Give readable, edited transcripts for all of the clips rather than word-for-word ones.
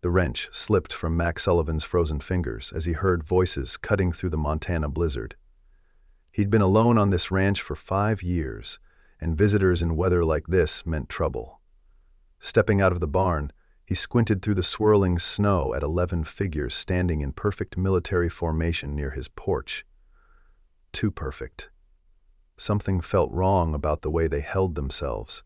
The wrench slipped from Mac Sullivan's frozen fingers as he heard voices cutting through the Montana blizzard. He'd been alone on this ranch for 5 years, and visitors in weather like this meant trouble. Stepping out of the barn, he squinted through the swirling snow at 11 figures standing in perfect military formation near his porch. Too perfect. Something felt wrong about the way they held themselves,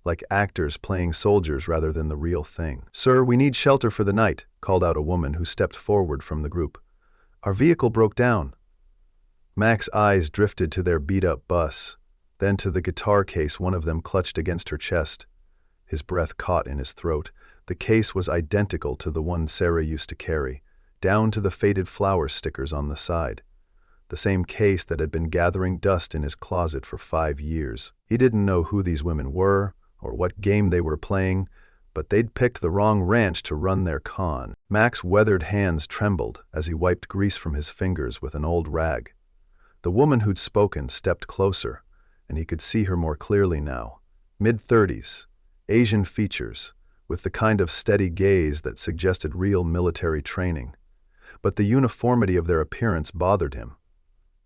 like actors playing soldiers rather than the real thing. "Sir, we need shelter for the night," called out a woman who stepped forward from the group. "Our vehicle broke down." Mac's eyes drifted to their beat-up bus, then to the guitar case one of them clutched against her chest. His breath caught in his throat. The case was identical to the one Sarah used to carry, down to the faded flower stickers on the side. The same case that had been gathering dust in his closet for 5 years. He didn't know who these women were, or what game they were playing, but they'd picked the wrong ranch to run their con. Mac's weathered hands trembled as he wiped grease from his fingers with an old rag. The woman who'd spoken stepped closer, and he could see her more clearly now. Mid-30s, Asian features, with the kind of steady gaze that suggested real military training. But the uniformity of their appearance bothered him.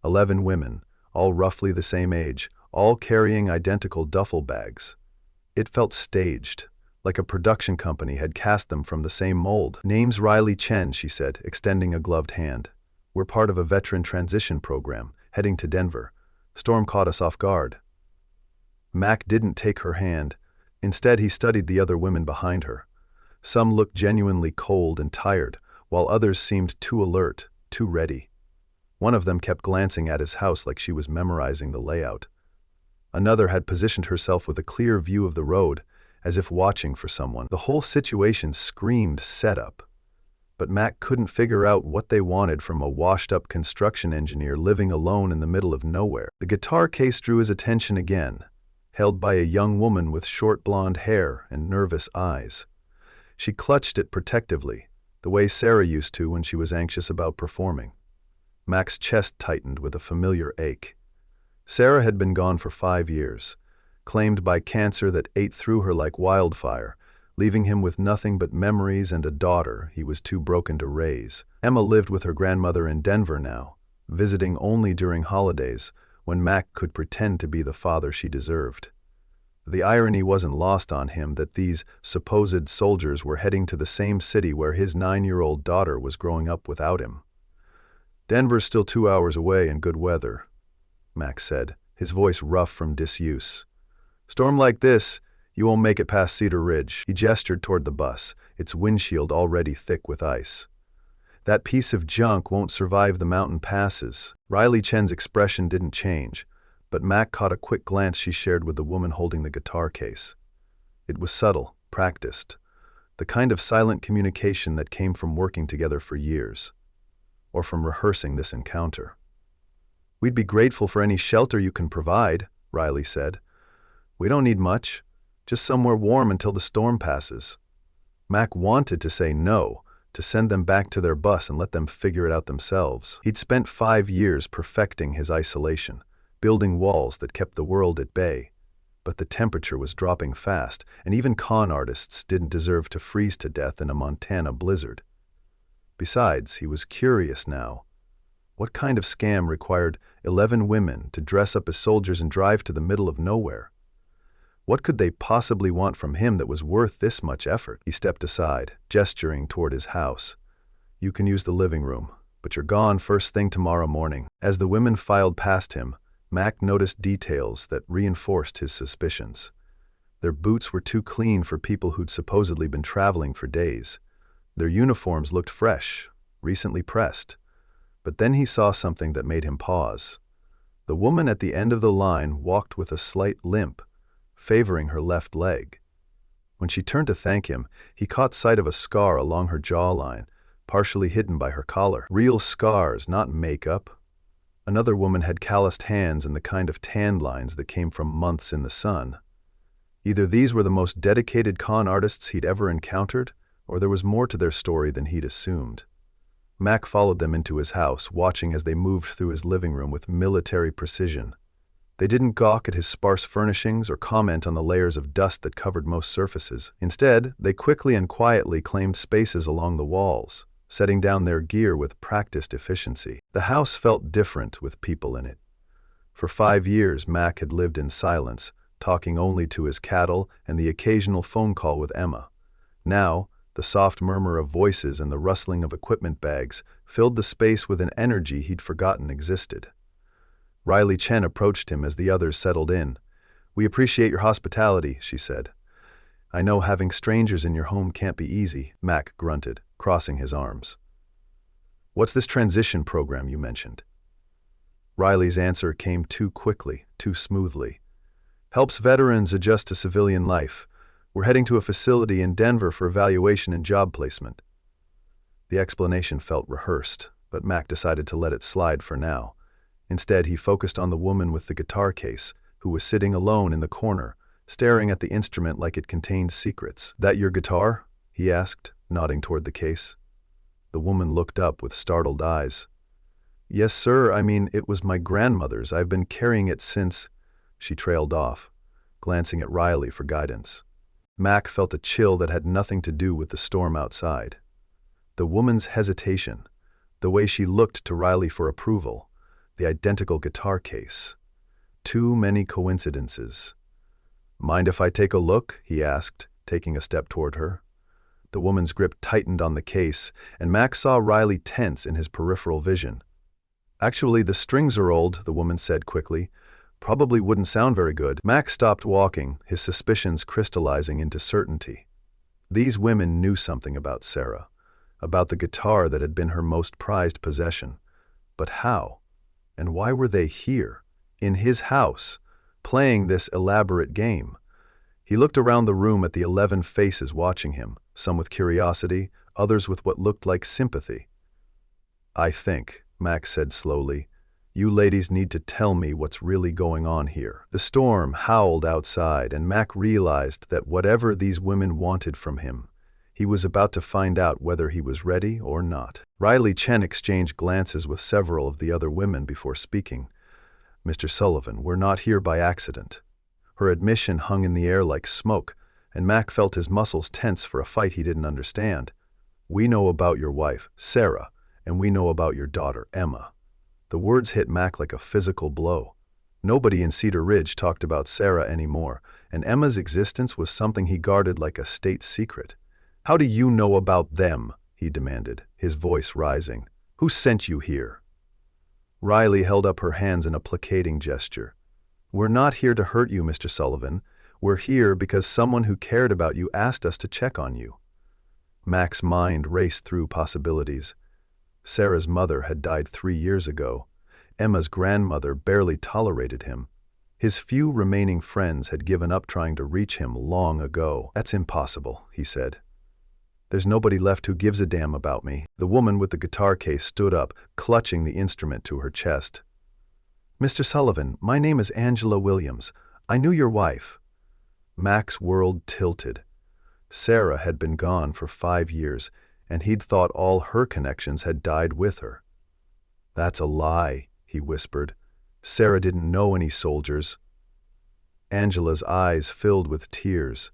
11 women, all roughly the same age, all carrying identical duffel bags. It felt staged, like a production company had cast them from the same mold. "Name's Riley Chen," she said, extending a gloved hand. "We're part of a veteran transition program, heading to Denver. Storm caught us off guard." Mac didn't take her hand. Instead, he studied the other women behind her. Some looked genuinely cold and tired, while others seemed too alert, too ready. One of them kept glancing at his house like she was memorizing the layout. Another had positioned herself with a clear view of the road, as if watching for someone. The whole situation screamed setup. But Mac couldn't figure out what they wanted from a washed-up construction engineer living alone in the middle of nowhere. The guitar case drew his attention again, held by a young woman with short blonde hair and nervous eyes. She clutched it protectively, the way Sarah used to when she was anxious about performing. Mac's chest tightened with a familiar ache. Sarah had been gone for 5 years, claimed by cancer that ate through her like wildfire, leaving him with nothing but memories and a daughter he was too broken to raise. Emma lived with her grandmother in Denver now, visiting only during holidays, when Mac could pretend to be the father she deserved. The irony wasn't lost on him that these supposed soldiers were heading to the same city where his 9-year-old daughter was growing up without him. "Denver's still 2 hours away in good weather," Mac said, his voice rough from disuse. "Storm like this, you won't make it past Cedar Ridge." He gestured toward the bus, its windshield already thick with ice. "That piece of junk won't survive the mountain passes." Riley Chen's expression didn't change, but Mac caught a quick glance she shared with the woman holding the guitar case. It was subtle, practiced, the kind of silent communication that came from working together for years, or from rehearsing this encounter. "We'd be grateful for any shelter you can provide," Riley said. "We don't need much, just somewhere warm until the storm passes." Mac wanted to say no, to send them back to their bus and let them figure it out themselves. He'd spent 5 years perfecting his isolation, building walls that kept the world at bay. But the temperature was dropping fast, and even con artists didn't deserve to freeze to death in a Montana blizzard. Besides, he was curious now. What kind of scam required 11 women to dress up as soldiers and drive to the middle of nowhere? What could they possibly want from him that was worth this much effort? He stepped aside, gesturing toward his house. "You can use the living room, but you're gone first thing tomorrow morning." As the women filed past him, Mac noticed details that reinforced his suspicions. Their boots were too clean for people who'd supposedly been traveling for days. Their uniforms looked fresh, recently pressed. But then he saw something that made him pause. The woman at the end of the line walked with a slight limp, favoring her left leg. When she turned to thank him, he caught sight of a scar along her jawline, partially hidden by her collar. Real scars, not makeup. Another woman had calloused hands and the kind of tan lines that came from months in the sun. Either these were the most dedicated con artists he'd ever encountered, or there was more to their story than he'd assumed. Mac followed them into his house, watching as they moved through his living room with military precision. They didn't gawk at his sparse furnishings or comment on the layers of dust that covered most surfaces. Instead, they quickly and quietly claimed spaces along the walls, setting down their gear with practiced efficiency. The house felt different with people in it. For 5 years, Mac had lived in silence, talking only to his cattle and the occasional phone call with Emma. Now, the soft murmur of voices and the rustling of equipment bags filled the space with an energy he'd forgotten existed. Riley Chen approached him as the others settled in. "We appreciate your hospitality," she said. "I know having strangers in your home can't be easy," Mac grunted, crossing his arms. "What's this transition program you mentioned?" Riley's answer came too quickly, too smoothly. "Helps veterans adjust to civilian life. We're heading to a facility in Denver for evaluation and job placement." The explanation felt rehearsed, but Mac decided to let it slide for now. Instead, he focused on the woman with the guitar case, who was sitting alone in the corner, staring at the instrument like it contained secrets. "That your guitar?" he asked, nodding toward the case. The woman looked up with startled eyes. "Yes, sir, I mean, it was my grandmother's. I've been carrying it since—" She trailed off, glancing at Riley for guidance. Mac felt a chill that had nothing to do with the storm outside. The woman's hesitation, the way she looked to Riley for approval, the identical guitar case. Too many coincidences. "Mind if I take a look?" he asked, taking a step toward her. The woman's grip tightened on the case, and Mac saw Riley tense in his peripheral vision. "Actually, the strings are old," the woman said quickly. "Probably wouldn't sound very good." Mac stopped walking, his suspicions crystallizing into certainty. These women knew something about Sarah, about the guitar that had been her most prized possession. But how? And why were they here, in his house, playing this elaborate game? He looked around the room at the 11 faces watching him, some with curiosity, others with what looked like sympathy. "I think," Max said slowly, "you ladies need to tell me what's really going on here." The storm howled outside, and Mac realized that whatever these women wanted from him, he was about to find out whether he was ready or not. Riley Chen exchanged glances with several of the other women before speaking. "Mr. Sullivan, we're not here by accident." Her admission hung in the air like smoke, and Mac felt his muscles tense for a fight he didn't understand. "We know about your wife, Sarah, and we know about your daughter, Emma." The words hit Mac like a physical blow. Nobody in Cedar Ridge talked about Sarah anymore, and Emma's existence was something he guarded like a state secret. "How do you know about them?" he demanded, his voice rising. "Who sent you here?" Riley held up her hands in a placating gesture. "We're not here to hurt you, Mr. Sullivan. We're here because someone who cared about you asked us to check on you." Mac's mind raced through possibilities. Sarah's mother had died 3 years ago. Emma's grandmother barely tolerated him. His few remaining friends had given up trying to reach him long ago. "That's impossible," he said. "There's nobody left who gives a damn about me." The woman with the guitar case stood up, clutching the instrument to her chest. "Mr. Sullivan, my name is Angela Williams. I knew your wife." Mac's world tilted. Sarah had been gone for 5 years, and he'd thought all her connections had died with her. "That's a lie," he whispered. "Sarah didn't know any soldiers." Angela's eyes filled with tears.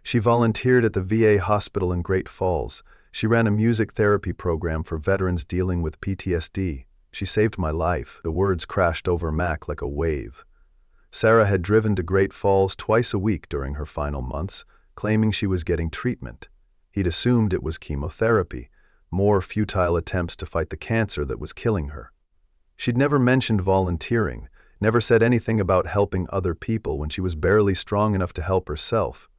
"She volunteered at the VA hospital in Great Falls. She ran a music therapy program for veterans dealing with PTSD. She saved my life." The words crashed over Mac like a wave. Sarah had driven to Great Falls twice a week during her final months, claiming she was getting treatment. He'd assumed it was chemotherapy, more futile attempts to fight the cancer that was killing her. She'd never mentioned volunteering, never said anything about helping other people when she was barely strong enough to help herself.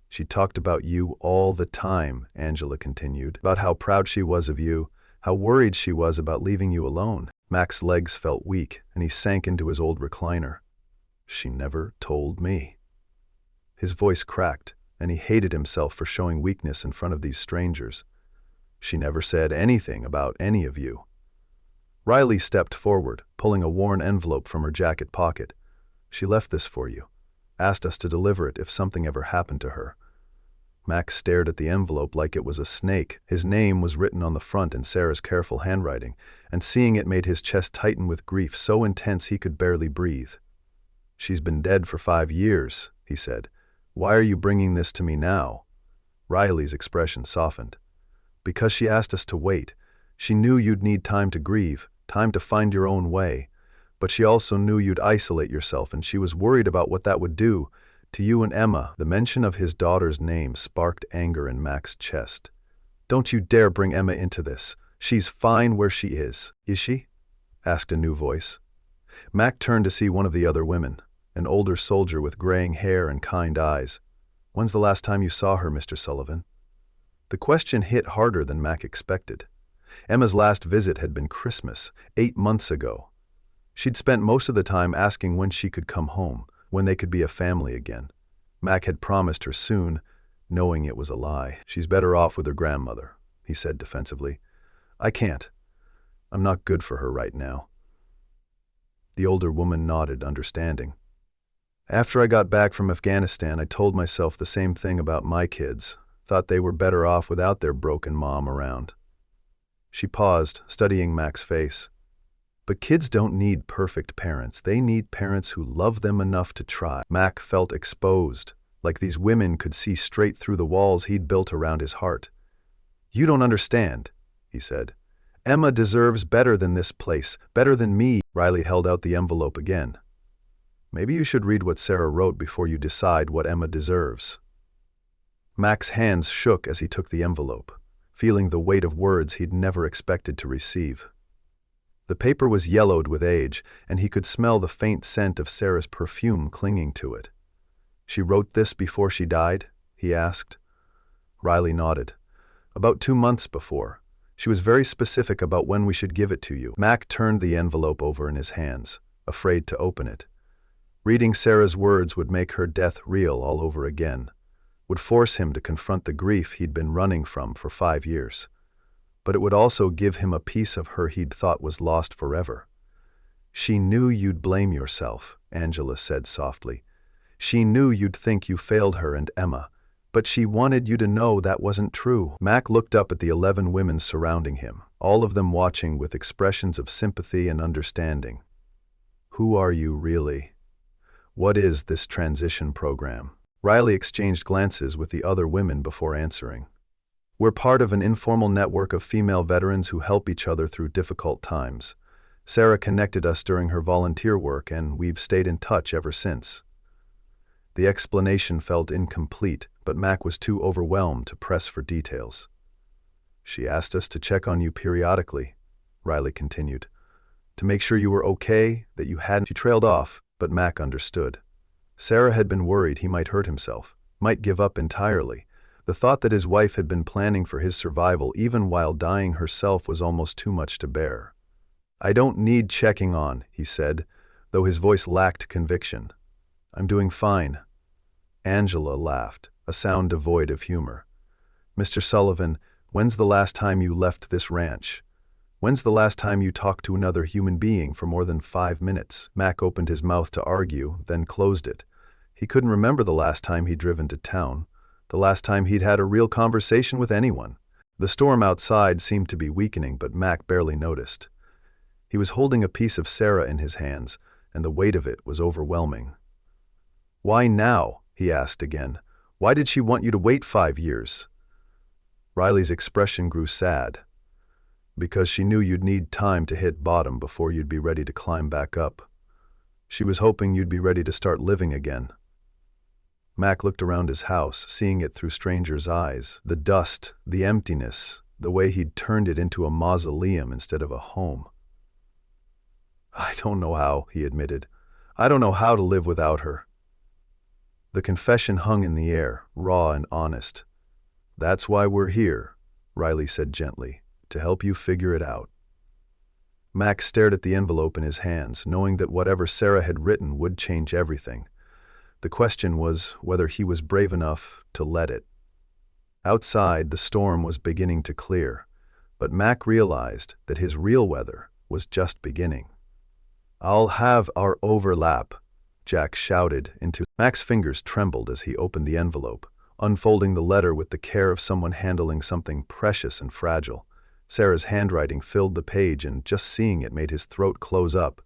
"She talked about you all the time," Angela continued, "about how proud she was of you, how worried she was about leaving you alone." Mac's legs felt weak, and he sank into his old recliner. "She never told me." His voice cracked, and he hated himself for showing weakness in front of these strangers. "She never said anything about any of you." Riley stepped forward, pulling a worn envelope from her jacket pocket. "She left this for you. Asked us to deliver it if something ever happened to her." Max stared at the envelope like it was a snake. His name was written on the front in Sarah's careful handwriting, and seeing it made his chest tighten with grief so intense he could barely breathe. She's been dead for 5 years, he said. Why are you bringing this to me now? Riley's expression softened. Because she asked us to wait. She knew you'd need time to grieve, time to find your own way. But she also knew you'd isolate yourself, and she was worried about what that would do to you and Emma. The mention of his daughter's name sparked anger in Mac's chest. Don't you dare bring Emma into this. She's fine where she is. Is she? Asked a new voice. Mac turned to see one of the other women, an older soldier with graying hair and kind eyes. When's the last time you saw her, Mr. Sullivan? The question hit harder than Mac expected. Emma's last visit had been Christmas, 8 months ago. She'd spent most of the time asking when she could come home, when they could be a family again. Mac had promised her soon, knowing it was a lie. She's better off with her grandmother, he said defensively. I can't. I'm not good for her right now. The older woman nodded, understanding. After I got back from Afghanistan, I told myself the same thing about my kids. Thought they were better off without their broken mom around. She paused, studying Mac's face. But kids don't need perfect parents. They need parents who love them enough to try. Mac felt exposed, like these women could see straight through the walls he'd built around his heart. You don't understand, he said. Emma deserves better than this place, better than me. Riley held out the envelope again. Maybe you should read what Sarah wrote before you decide what Emma deserves. Mac's hands shook as he took the envelope, feeling the weight of words he'd never expected to receive. The paper was yellowed with age, and he could smell the faint scent of Sarah's perfume clinging to it. She wrote this before she died? He asked. Riley nodded. About 2 months before. She was very specific about when we should give it to you. Mac turned the envelope over in his hands, afraid to open it. Reading Sarah's words would make her death real all over again, would force him to confront the grief he'd been running from for 5 years. But it would also give him a piece of her he'd thought was lost forever. She knew you'd blame yourself, Angela said softly. She knew you'd think you failed her and Emma, but she wanted you to know that wasn't true. Mac looked up at the 11 women surrounding him, all of them watching with expressions of sympathy and understanding. Who are you really? What is this transition program? Riley exchanged glances with the other women before answering. We're part of an informal network of female veterans who help each other through difficult times. Sarah connected us during her volunteer work, and we've stayed in touch ever since. The explanation felt incomplete, but Mac was too overwhelmed to press for details. She asked us to check on you periodically, Riley continued, to make sure you were okay, that you hadn't. She trailed off, but Mac understood. Sarah had been worried he might hurt himself, might give up entirely. The thought that his wife had been planning for his survival even while dying herself was almost too much to bear. I don't need checking on, he said, though his voice lacked conviction. I'm doing fine. Angela laughed, a sound devoid of humor. Mr. Sullivan, when's the last time you left this ranch? When's the last time you talked to another human being for more than 5 minutes? Mac opened his mouth to argue, then closed it. He couldn't remember the last time he'd driven to town, the last time he'd had a real conversation with anyone. The storm outside seemed to be weakening, but Mac barely noticed. He was holding a piece of Sarah in his hands, and the weight of it was overwhelming. Why now? He asked again. Why did she want you to wait 5 years? Riley's expression grew sad. Because she knew you'd need time to hit bottom before you'd be ready to climb back up. She was hoping you'd be ready to start living again. Mac looked around his house, seeing it through strangers' eyes. The dust, the emptiness, the way he'd turned it into a mausoleum instead of a home. I don't know how, he admitted. I don't know how to live without her. The confession hung in the air, raw and honest. That's why we're here, Riley said gently, to help you figure it out. Mac stared at the envelope in his hands, knowing that whatever Sarah had written would change everything. The question was whether he was brave enough to let it. Outside, the storm was beginning to clear, but Mac realized that his real weather was just beginning. I'll have our overlap, Jack shouted into. Mac's fingers trembled as he opened the envelope, unfolding the letter with the care of someone handling something precious and fragile. Sarah's handwriting filled the page, and just seeing it made his throat close up.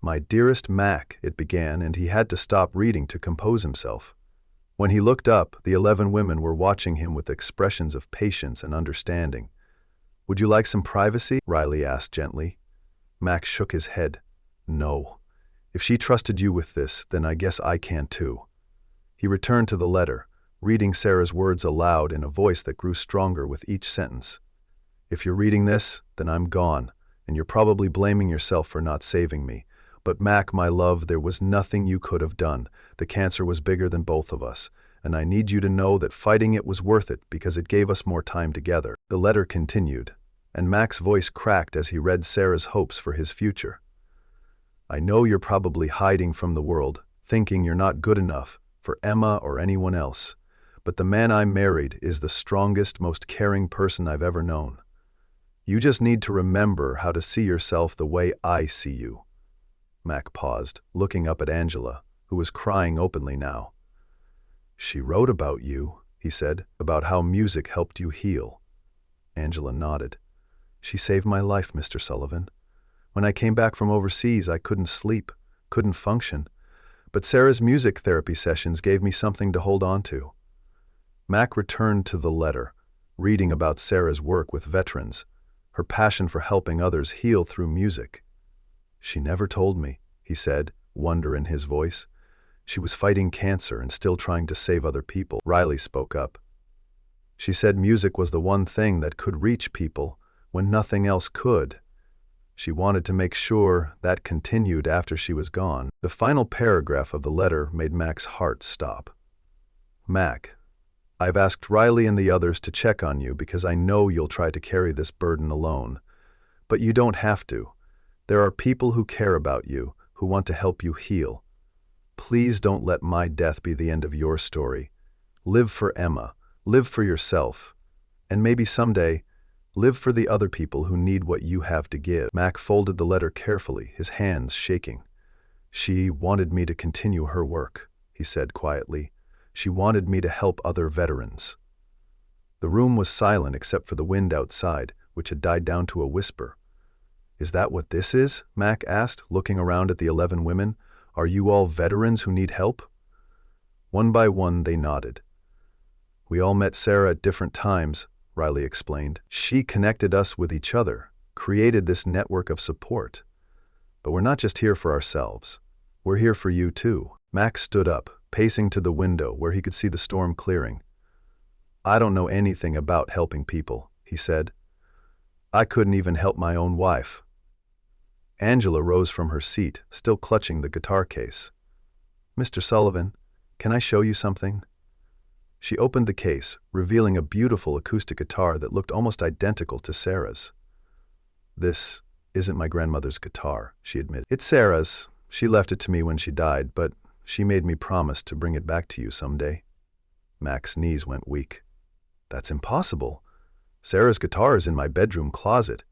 "My dearest Mac," it began, and he had to stop reading to compose himself. When he looked up, the 11 women were watching him with expressions of patience and understanding. "Would you like some privacy?" Riley asked gently. Mac shook his head. "No. If she trusted you with this, then I guess I can too." He returned to the letter, reading Sarah's words aloud in a voice that grew stronger with each sentence. "If you're reading this, then I'm gone, and you're probably blaming yourself for not saving me. But Mac, my love, there was nothing you could have done. The cancer was bigger than both of us, and I need you to know that fighting it was worth it because it gave us more time together." The letter continued, and Mac's voice cracked as he read Sarah's hopes for his future. "I know you're probably hiding from the world, thinking you're not good enough for Emma or anyone else, but the man I married is the strongest, most caring person I've ever known. You just need to remember how to see yourself the way I see you." Mac paused, looking up at Angela, who was crying openly now. "She wrote about you," he said, "about how music helped you heal." Angela nodded. "She saved my life, Mr. Sullivan. When I came back from overseas, I couldn't sleep, couldn't function, but Sarah's music therapy sessions gave me something to hold on to." Mac returned to the letter, reading about Sarah's work with veterans, her passion for helping others heal through music. "She never told me," he said, wonder in his voice. "She was fighting cancer and still trying to save other people." Riley spoke up. "She said music was the one thing that could reach people when nothing else could. She wanted to make sure that continued after she was gone." The final paragraph of the letter made Mac's heart stop. "Mac, I've asked Riley and the others to check on you because I know you'll try to carry this burden alone. But you don't have to. There are people who care about you, who want to help you heal. Please don't let my death be the end of your story. Live for Emma, live for yourself, and maybe someday, live for the other people who need what you have to give." Mac folded the letter carefully, his hands shaking. "She wanted me to continue her work," he said quietly. "She wanted me to help other veterans." The room was silent except for the wind outside, which had died down to a whisper. "Is that what this is?" Mac asked, looking around at the 11 women. "Are you all veterans who need help?" One by one, they nodded. "We all met Sarah at different times," Riley explained. "She connected us with each other, created this network of support. But we're not just here for ourselves. We're here for you too." Mac stood up, pacing to the window where he could see the storm clearing. "I don't know anything about helping people," he said. "I couldn't even help my own wife." Angela rose from her seat, still clutching the guitar case. "Mr. Sullivan, can I show you something?" She opened the case, revealing a beautiful acoustic guitar that looked almost identical to Sarah's. "This isn't my grandmother's guitar," she admitted. "It's Sarah's. She left it to me when she died, but she made me promise to bring it back to you someday." Mac's knees went weak. "That's impossible. Sarah's guitar is in my bedroom closet."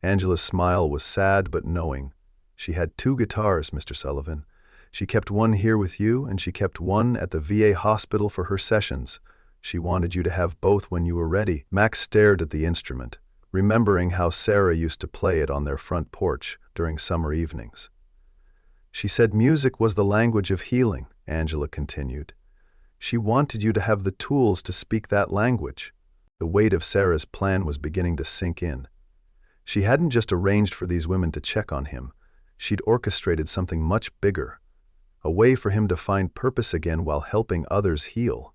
Angela's smile was sad but knowing. "She had 2 guitars, Mr. Sullivan. She kept one here with you, and she kept one at the VA hospital for her sessions. She wanted you to have both when you were ready." Max stared at the instrument, remembering how Sarah used to play it on their front porch during summer evenings. "She said music was the language of healing," Angela continued. "She wanted you to have the tools to speak that language." The weight of Sarah's plan was beginning to sink in. She hadn't just arranged for these women to check on him. She'd orchestrated something much bigger, a way for him to find purpose again while helping others heal.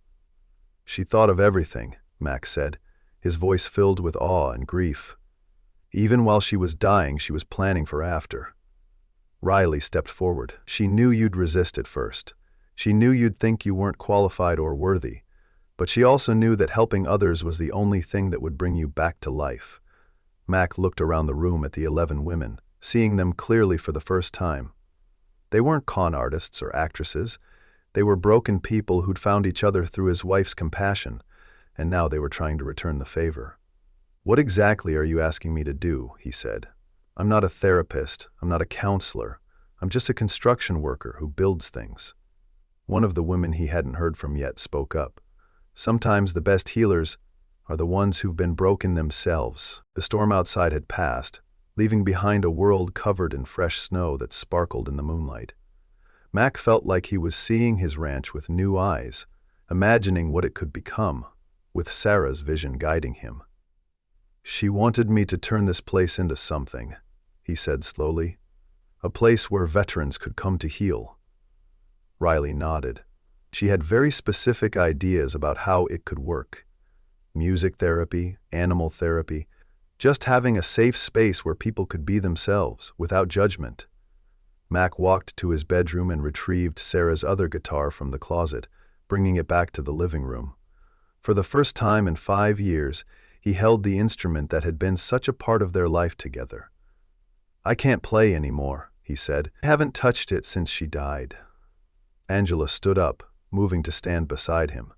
"She thought of everything," Max said, his voice filled with awe and grief. "Even while she was dying, she was planning for after." Riley stepped forward. "She knew you'd resist at first. She knew you'd think you weren't qualified or worthy, but she also knew that helping others was the only thing that would bring you back to life." Mac looked around the room at the 11 women, seeing them clearly for the first time. They weren't con artists or actresses. They were broken people who'd found each other through his wife's compassion, and now they were trying to return the favor. "What exactly are you asking me to do?" he said. "I'm not a therapist. I'm not a counselor. I'm just a construction worker who builds things." One of the women he hadn't heard from yet spoke up. "Sometimes the best healers are the ones who've been broken themselves." The storm outside had passed, leaving behind a world covered in fresh snow that sparkled in the moonlight. Mac felt like he was seeing his ranch with new eyes, imagining what it could become, with Sarah's vision guiding him. "She wanted me to turn this place into something," he said slowly. "A place where veterans could come to heal." Riley nodded. She had very specific ideas about how it could work. Music therapy, animal therapy, just having a safe space where people could be themselves, without judgment. Mac walked to his bedroom and retrieved Sarah's other guitar from the closet, bringing it back to the living room. For the first time in 5 years, he held the instrument that had been such a part of their life together. "I can't play anymore," he said. "I haven't touched it since she died." Angela stood up, moving to stand beside him.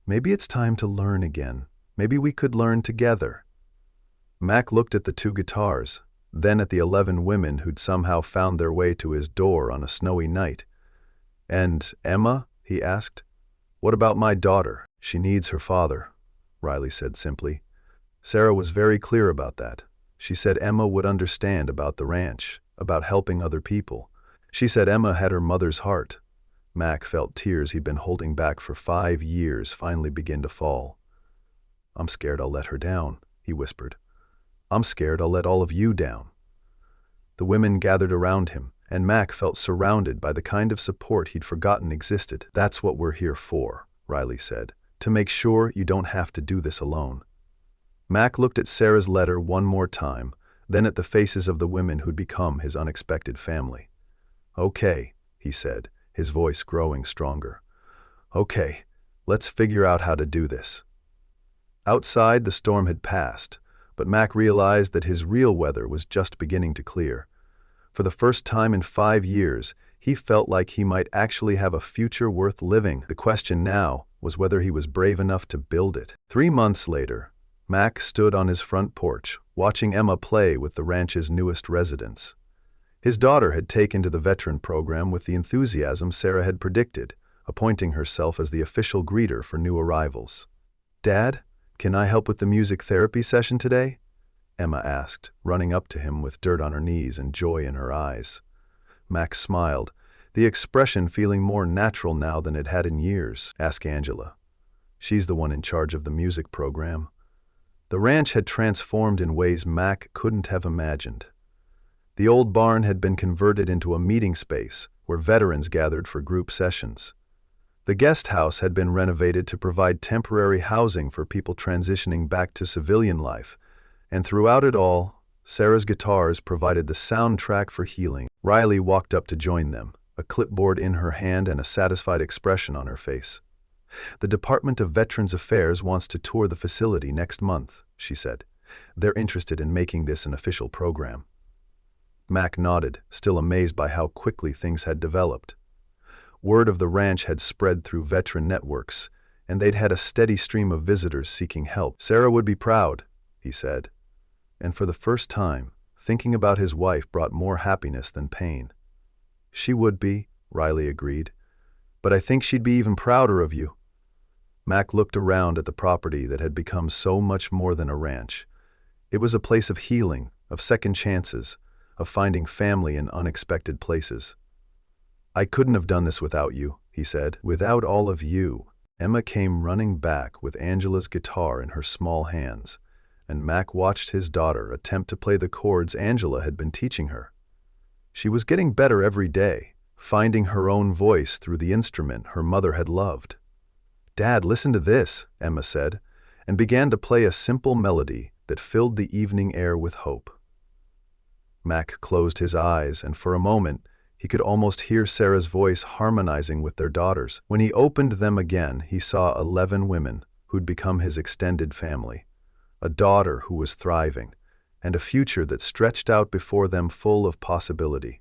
"Maybe it's time to learn again. Maybe we could learn together." Mac looked at the 2 guitars, then at the 11 women who'd somehow found their way to his door on a snowy night. "And Emma?" he asked. "What about my daughter?" "She needs her father," Riley said simply. Sarah was very clear about that. She said Emma would understand about the ranch, about helping other people. She said Emma had her mother's heart. Mac felt tears he'd been holding back for 5 years finally begin to fall. "I'm scared I'll let her down," he whispered. "I'm scared I'll let all of you down." The women gathered around him, and Mac felt surrounded by the kind of support he'd forgotten existed. "That's what we're here for," Riley said, "to make sure you don't have to do this alone." Mac looked at Sarah's letter one more time, then at the faces of the women who'd become his unexpected family. "Okay," he said, his voice growing stronger. "Okay, let's figure out how to do this." Outside, the storm had passed, but Mac realized that his real weather was just beginning to clear. For the first time in 5 years, he felt like he might actually have a future worth living. The question now was whether he was brave enough to build it. 3 months later, Mac stood on his front porch, watching Emma play with the ranch's newest residents. His daughter had taken to the veteran program with the enthusiasm Sarah had predicted, appointing herself as the official greeter for new arrivals. "Dad, can I help with the music therapy session today?" Emma asked, running up to him with dirt on her knees and joy in her eyes. Max smiled, the expression feeling more natural now than it had in years. "Ask Angela. She's the one in charge of the music program." The ranch had transformed in ways Mac couldn't have imagined. The old barn had been converted into a meeting space where veterans gathered for group sessions. The guest house had been renovated to provide temporary housing for people transitioning back to civilian life, and throughout it all, Sarah's guitars provided the soundtrack for healing. Riley walked up to join them, a clipboard in her hand and a satisfied expression on her face. "The Department of Veterans Affairs wants to tour the facility next month," she said. "They're interested in making this an official program." Mac nodded, still amazed by how quickly things had developed. Word of the ranch had spread through veteran networks, and they'd had a steady stream of visitors seeking help. "Sarah would be proud," he said. And for the first time, thinking about his wife brought more happiness than pain. "She would be," Riley agreed. "But I think she'd be even prouder of you." Mac looked around at the property that had become so much more than a ranch. It was a place of healing, of second chances, of finding family in unexpected places. "I couldn't have done this without you," he said. "Without all of you." Emma came running back with Angela's guitar in her small hands, and Mac watched his daughter attempt to play the chords Angela had been teaching her. She was getting better every day, finding her own voice through the instrument her mother had loved. "Dad, listen to this," Emma said, and began to play a simple melody that filled the evening air with hope. Mac closed his eyes, and for a moment, he could almost hear Sarah's voice harmonizing with their daughters. When he opened them again, he saw 11 women who'd become his extended family, a daughter who was thriving, and a future that stretched out before them full of possibility.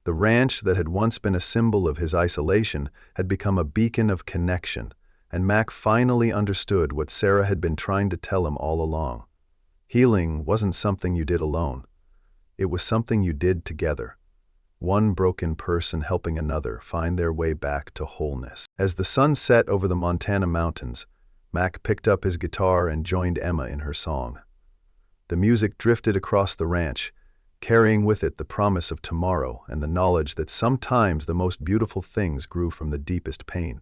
The ranch that had once been a symbol of his isolation had become a beacon of connection, and Mac finally understood what Sarah had been trying to tell him all along. Healing wasn't something you did alone. It was something you did together. One broken person helping another find their way back to wholeness. As the sun set over the Montana mountains, Mac picked up his guitar and joined Emma in her song. The music drifted across the ranch, carrying with it the promise of tomorrow and the knowledge that sometimes the most beautiful things grew from the deepest pain.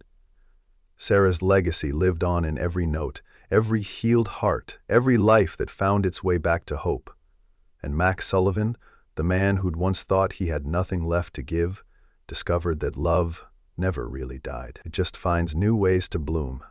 Sarah's legacy lived on in every note, every healed heart, every life that found its way back to hope. And Max Sullivan, the man who'd once thought he had nothing left to give, discovered that love never really died. It just finds new ways to bloom.